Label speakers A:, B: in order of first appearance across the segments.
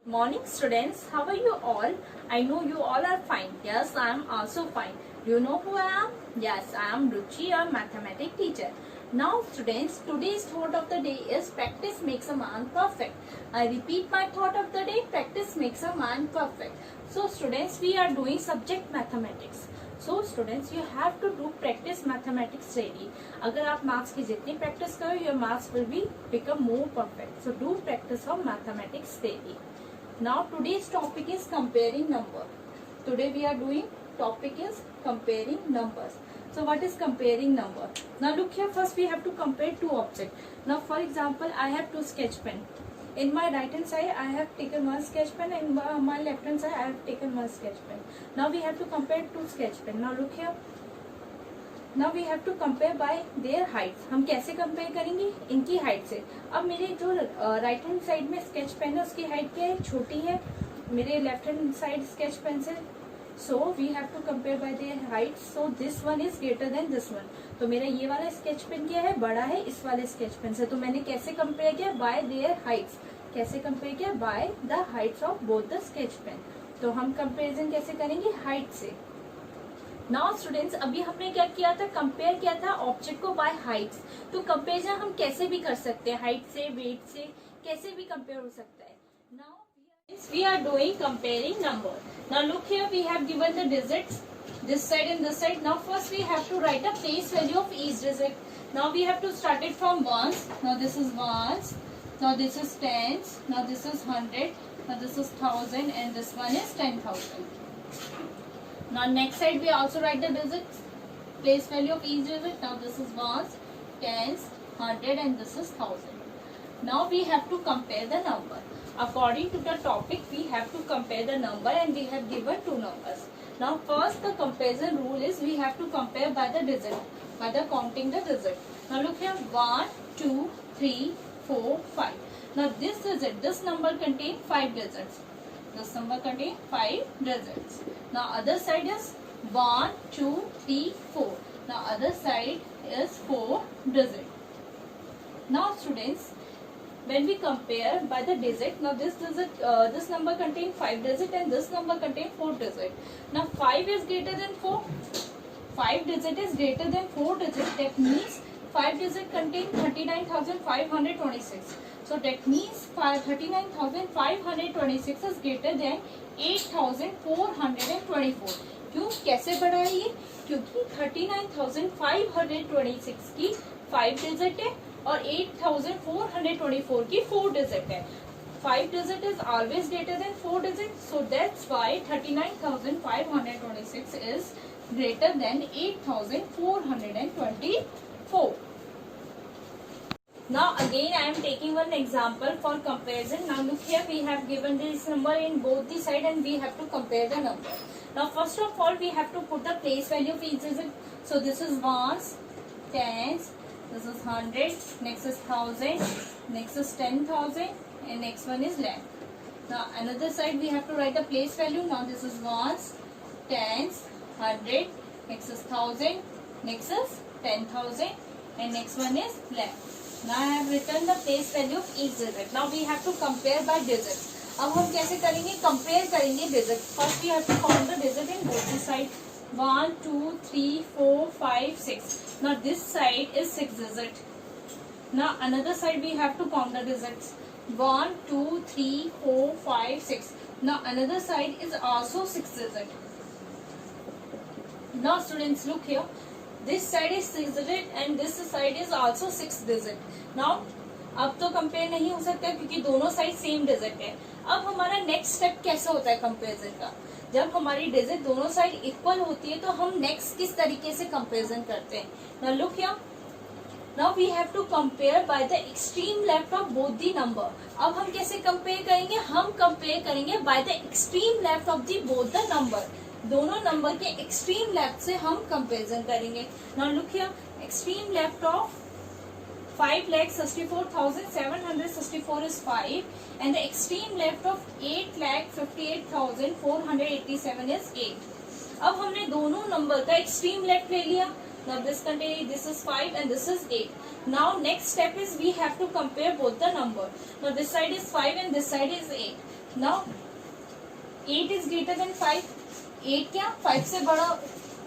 A: Morning students, how are you all? I know you all are fine. Yes, I am also fine. Do you know who I am? Yes, I am Ruchi, your mathematics teacher. Now students, today's thought of the day is practice makes a man perfect. I repeat my thought of the day, practice makes a man perfect. So students, we are doing subject mathematics. So students, you have to do practice mathematics daily. अगर आप maths की जितनी practice करो, your maths will be become more perfect. So do practice of mathematics daily. Now today's topic is comparing number. Today we are doing topic is comparing numbers. So what is comparing number? Now look here, first we have to compare two objects. Now for example, I have two sketch pen. In my right hand side I have taken one sketch pen, and in my left hand side I have taken one sketch pen. Now we have to compare two sketch pen. Now look here. Now we have to compare by their heights. हम कैसे compare करेंगे? इनकी height से. अब मेरे जो right hand side में sketch pen है उसकी height क्या है? छोटी है. मेरे left hand side sketch pen से. So we have to compare by their heights. So this one is greater than this one. तो मेरा ये वाला sketch pen क्या है? बड़ा है इस वाले sketch pen से. तो मैंने कैसे compare किया? By their heights. कैसे compare किया? By the heights of both the sketch pen. तो हम comparison कैसे करेंगे? Height से. नाउ स्टूडेंट्स, अभी हमने क्या किया था? कंपेयर किया था ऑब्जेक्ट को बाय हाइट्स. तो कंपेरिजन हम कैसे भी कर सकते हैं, हाइट से, वेट से, कैसे भी कंपेयर हो सकता है. Now we are doing comparing number. Now look here, we have given the digits this side and this side. Now first we have to write a place value of each digit. Now we have to start it from ones. Now this is ones, now this is tens, now this is 100, now this is 1000 and this one is 10,000. Now next side we also write the digits, place value of each digit. Now this is ones, tens, 100 and this is 1000. Now we have to compare the number. According to the topic we have to compare the number and we have given two numbers. Now first the comparison rule is we have to compare by the digit, by the counting the digit. Now look here, 1, 2, 3, 4, 5. Now this digit, this number contain 5 digits. This number contain 5 digits. Now other side is 1, 2, 3, 4. Now other side is 4 digit. Now students, when we compare by the digit, now this digit, this number contain 5 digit and this number contain 4 digit. Now 5 is greater than 4. 5 digit is greater than 4 digit. That means 5 digit contain 39,526. So that means 39,526 is greater than 8,424. क्यों, कैसे बढ़ा है ये? क्योंकि 39,526 की 5 digit है और 8,424 की 4 डिजिट है. 5 digit is always greater than 4 digits, so that's why 39,526 is greater than 8,424. Now again I am taking one example for comparison. Now look here, we have given this number in both the side and we have to compare the number. Now first of all we have to put the place value of each digit. So this is ones, tens, this is 100, next is 1000, next is 10,000 and next one is lakh. Now another side we have to write the place value. Now this is ones, tens, 100, next is 1000, next is 10,000 and next one is lakh. Now I have written the place value of each digit. Now we have to compare by digits. अब हम कैसे करेंगे? Compare करेंगे digit. First we have to count the digit in both the side. 1, 2, 3, 4, 5, 6. Now this side is 6 digit. Now another side we have to count the digits. 1, 2, 3, 4, 5, 6. Now another side is also 6 digit. Now students look here. This side is 6 digit and this side is also 6 digit. Now अब तो compare नहीं हो सकता क्योंकि दोनों side same digit है. अब हमारा नेक्स्ट स्टेप कैसे होता है कंपेरिजन का? जब हमारी डिजिट दोनों साइड इक्वल होती है तो हम नेक्स्ट किस तरीके से कंपेरिजन करते हैं? Now look here. Now we have to compare by the extreme left of both the number. अब हम कैसे कंपेयर करेंगे? हम कंपेयर करेंगे by the extreme left of the both the number. दोनों नंबर के एक्सट्रीम लेफ्ट से हम कंपेरिजन करेंगे. Now look here, extreme left of 5,64,764 is 5 and the extreme left of 8,58,487 is 8. अब हमने दोनों नंबर का एक्सट्रीम लेफ्ट ले लिया. Now this is 5 and this is 8. Now next step is we have to compare both the number. Now this side is 5 and this side is 8. Now 8 is greater then 5, 8 क्या 5 से बड़ा,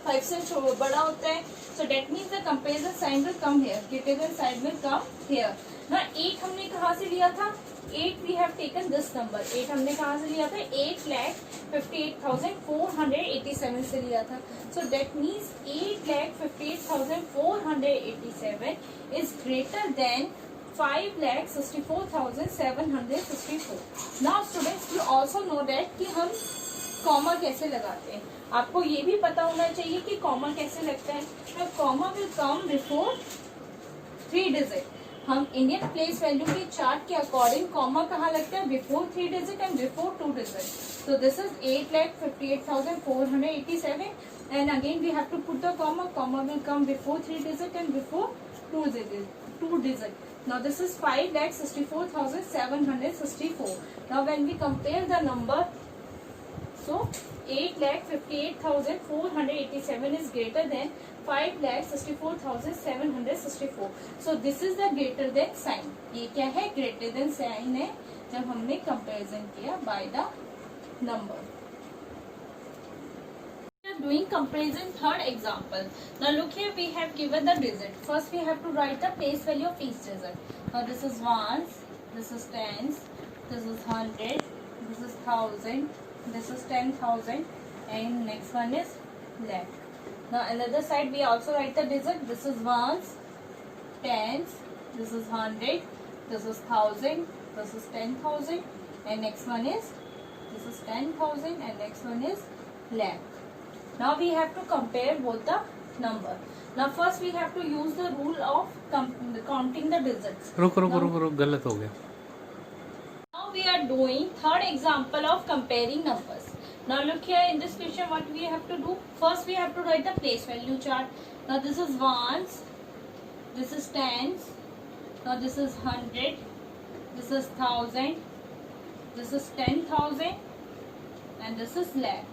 A: 5 से बड़ा होता है, so that means the comparison sign will come here, greater than sign will come here. ना 8 हमने कहाँ से लिया था, 8 we have taken this number, 8 हमने कहाँ से लिया था, 8,58,487 से लिया था, so that means 8,58,487 is greater than 5,64,764। Now students you also know that कि हम कॉमा कैसे लगाते हैं, आपको ये भी पता होना चाहिए कि कॉमा कैसे लगता है। तो comma will come before 3 digit, हम इंडियन प्लेस वैल्यू के चार्ट के अकॉर्डिंग कॉमा कहाँ लगता है, before 3 digit and before 2 digit. So this is 8,58,487 and again we have to put the comma, comma will come before 3 digit and before 2 digit. Now this is 5,64,764. Now when we compare the number, so 8,58,487 is greater than 5,64,764. So this is the greater than sign. ये क्या है, greater than sign है जब हमने comparison किया by the number. Doing comparison, third example. Now look here, we have given the digit. First we have to write the place value of each digit. Now this is ones, this is tens, this is 100, this is 1000, this is 10,000, and next one is lakh. Now another side we also write the digit. This is ones, tens, this is 100, this is 1000, this is 10,000, and next one is this is 10,000, and next one is lakh. Now we have to compare both the number. Now first we have to use the rule of counting the digits.
B: रुक गलत हो गया.
A: Now we are doing third example of comparing numbers. Now look here in this question, what we have to do? First we have to write the place value chart. Now this is ones, this is tens, now this is 100, this is 1000, this is 10,000, and this is lakh.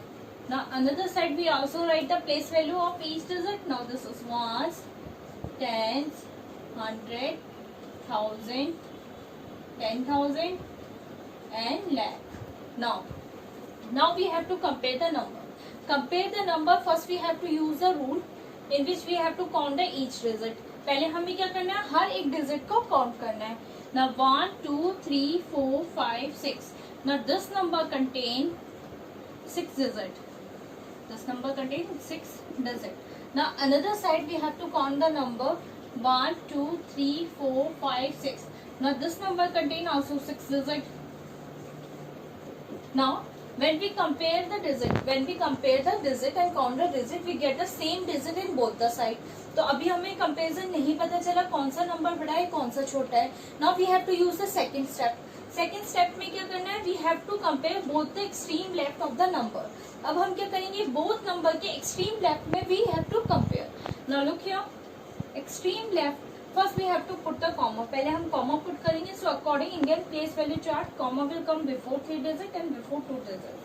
A: Now another side we also write the place value of each digit. Now this is ones, tens, 100, 1000, 10,000, and lakh. Now we have to compare the number. Compare the number. First we have to use the rule in which we have to count the each digit. पहले हमें क्या करना है, हर एक digit को count करना है. Now 1, 2, 3, 4, 5, 6. Now this number contain 6 digit. This number contains 6 digit. Now another side we have to count the number 1, 2, 3, 4, 5, 6. Now this number contain also 6 digit. Now when we compare the digit and count the digit, we get the same digit in both the side. तो अभी हमें comparison नहीं पता चला कौन सा number बड़ा है कौन सा छोटा है. Now we have to use the second step. Second step में क्या करना है, we have to compare both the extreme left of the number. अब हम क्या करेंगे, बोथ नंबर के एक्सट्रीम लेफ्ट में we have to compare. Now look here, extreme left first we have to put the comma. पहले हम comma put करेंगे. So according Indian place value chart, comma will come before 3 digit and before 2 digit.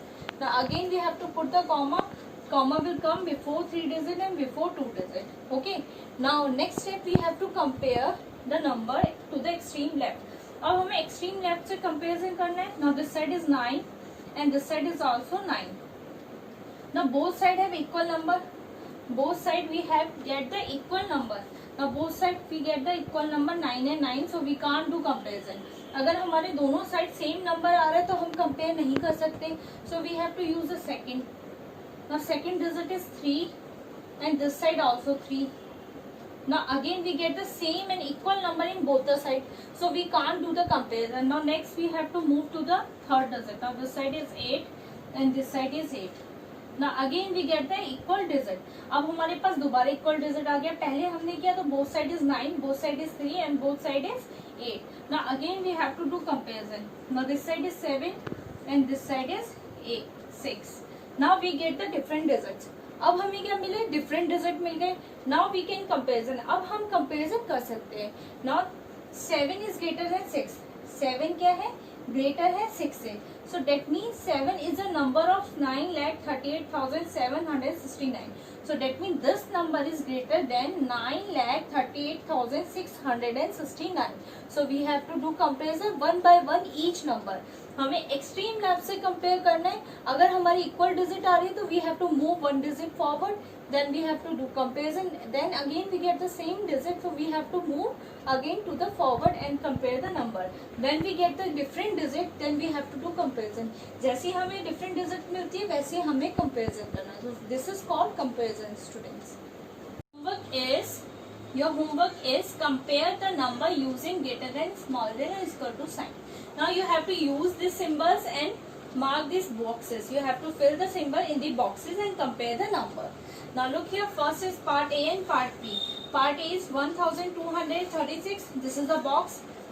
A: Now again we have to put the comma will come before 3 digit and before 2 digit. Okay, now next step we have to compare the number to the extreme left. अब हमें extreme left से comparison करना है. Now this side is 9 and this side is also 9. Now both side have equal number. Both side we have get the equal number. Now both side we get the equal number 9 and 9. So we can't do comparison. अगर हमारे दोनों side same number आ रहा है तो हम compare नहीं कर सकते. So we have to use the second. Now second digit is 3 and this side also 3. Now again we get the same and equal number in both the side, so we can't do the comparison. Now next we have to move to the third digit. Now this side is 8 and this side is 8. Now again we get the equal digit. अब हमारे पास दोबारा equal digit आ गया. पहले हमने किया तो both side is 9, both side is 3 and both side is 8. Now again we have to do comparison. Now this side is 7 and this side is 6. Now we get the different digits. अब हमें क्या मिले, different digit मिल गए. Now we can comparison. अब हम comparison कर सकते हैं. Now 7 is greater then 6. 7 क्या है, ग्रेटर है 6 से. So that means 7 is a number of 9,38,769. So that means this number is greater than 9,38,669. So we have to do comparison one by one each number. हमें extreme left से compare करना है. अगर हमारी इक्वल डिजिट आ रही है तो we have to move one digit forward, then we have to do comparison, then again we get the same digit, so we have to move again to the forward and compare the number. When we get the different digit, then we have to do comparison. जैसे हमें different digit मिलती है वैसे हमें comparison करना है. So this is called comparison, students. Your homework is compare the number using greater than, smaller than or equal to sign. Now you have to use these symbols and mark these boxes. You have to fill the symbol in the boxes and compare the number. Now look here, first is part A and part B. Part A is 1236. This is the box.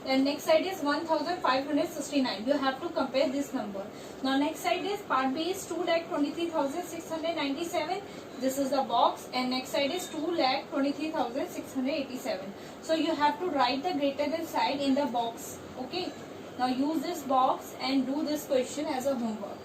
A: And next side is 1569. You have to compare this number. Now next side is part B is 2,23,697. This is the box. And next side is 2,23,687. So you have to write the greater than side in the box. Okay. Now use this box and do this question as a homework.